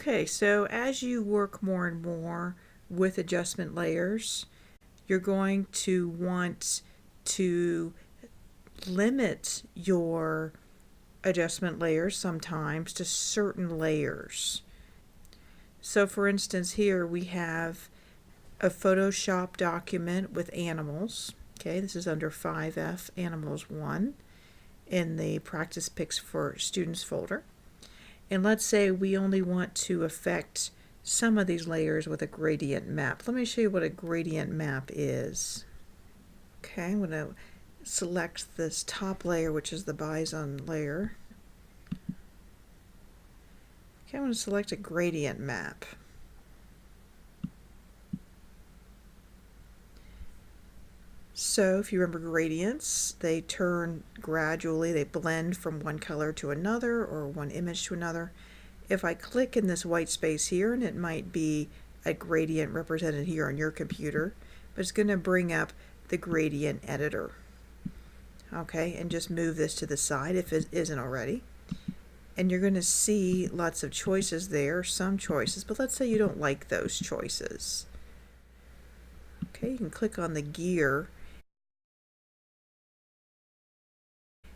Okay, so as you work more and more with adjustment layers, you're going to want to limit your adjustment layers sometimes to certain layers. So for instance, here we have a Photoshop document with animals. Okay, this is under 5F Animals 1 in the Practice Picks for Students folder. And let's say we only want to affect some of these layers with a gradient map. Let me show you what a gradient map is. Okay, I'm going to select this top layer, which is the bison layer. Okay, I'm going to select a gradient map. So if you remember gradients, they turn gradually, they blend from one color to another or one image to another. If I click in this white space here, and it might be a gradient represented here on your computer, but it's going to bring up the gradient editor. Okay, and just move this to the side if it isn't already. And you're going to see lots of choices there, some choices, but let's say you don't like those choices. Okay, you can click on the gear,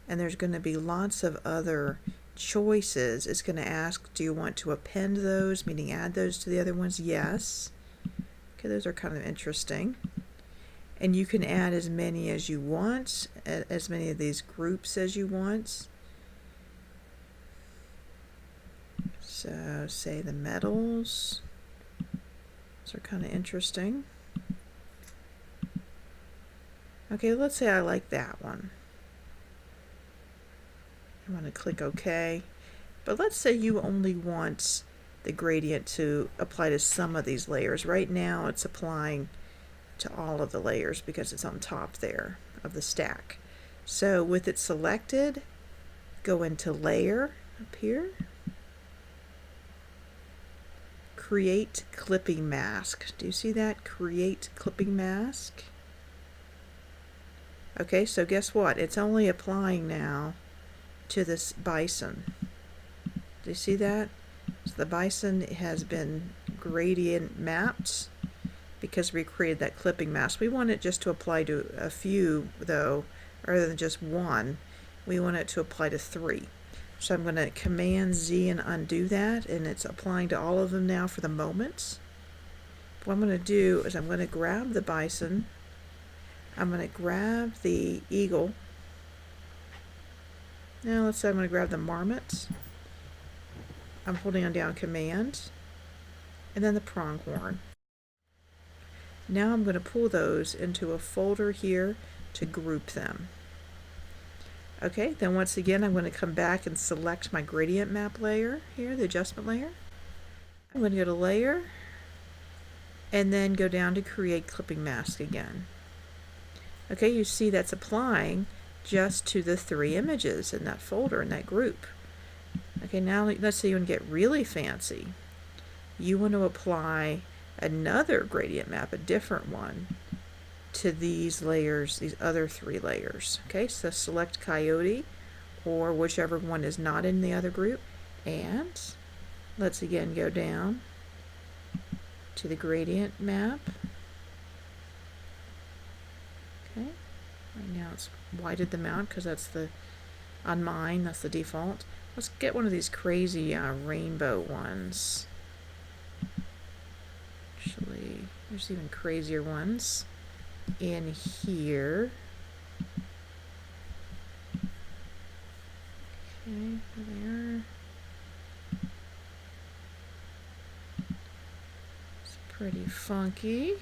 and there's going to be lots of other choices. It's going to ask, do you want to append those, meaning add those to the other ones? Yes. Okay, those are kind of interesting. And you can add as many as you want, as many of these groups as you want. So say the metals. Those are kind of interesting. Okay, let's say I like that one. I'm going to click OK. But let's say you only want the gradient to apply to some of these layers. Right now it's applying to all of the layers because it's on top there of the stack. So with it selected, go into Layer up here. Create clipping mask. Do you see that? Create clipping mask. Okay, so guess what? It's only applying now to this bison. Do you see that? So the bison has been gradient mapped because we created that clipping mask. We want it just to apply to a few though, rather than just one. We want it to apply to 3. So I'm going to Command Z and undo that, and it's applying to all of them now for the moment. What I'm going to do is I'm going to grab the bison, I'm going to grab the eagle. Now let's say I'm going to grab the marmot. I'm holding on down Command, and then the pronghorn. Now I'm going to pull those into a folder here to group them. Okay, then once again I'm going to come back and select my gradient map layer here, the adjustment layer. I'm going to go to Layer, and then go down to Create Clipping Mask again. Okay, you see that's applying just to the 3 images in that folder, in that group. Okay, now let's say you want to get really fancy. You want to apply another gradient map, a different one, to these layers, these other 3 layers. Okay, so select Coyote or whichever one is not in the other group, and let's again go down to the gradient map. Okay, right now it's whited them out because that's the, on mine, that's the default. Let's get one of these crazy rainbow ones. Actually, there's even crazier ones in here. Okay, there. It's pretty funky.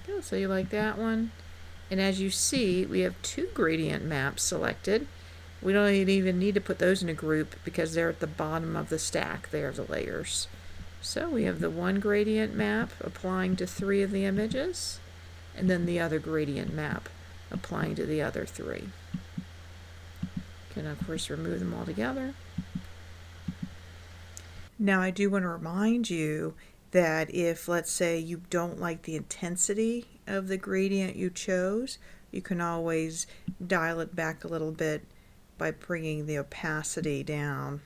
Okay, so you like that one. And as you see, we have 2 gradient maps selected. We don't even need to put those in a group because they're at the bottom of the stack. They are the layers. So we have the one gradient map applying to 3 of the images, and then the other gradient map applying to the other 3. Can of course remove them all together. Now I do want to remind you that if, let's say, you don't like the intensity of the gradient you chose, you can always dial it back a little bit by bringing the opacity down.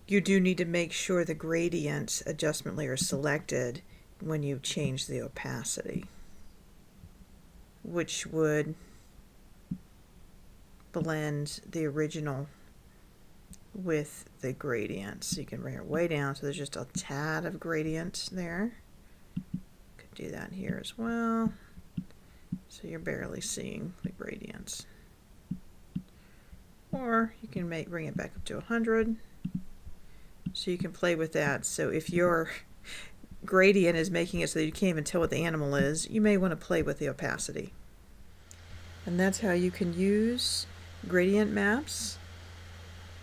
You do need to make sure the gradient adjustment layer is selected when you change the opacity, which would blend the original with the gradient. So you can bring it way down so there's just a tad of gradient there. Could do that here as well. So you're barely seeing the gradients. Or you can bring it back up to 100. So you can play with that. So if your gradient is making it so that you can't even tell what the animal is, you may want to play with the opacity. And that's how you can use gradient maps,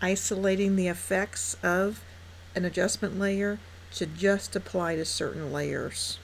isolating the effects of an adjustment layer to just apply to certain layers.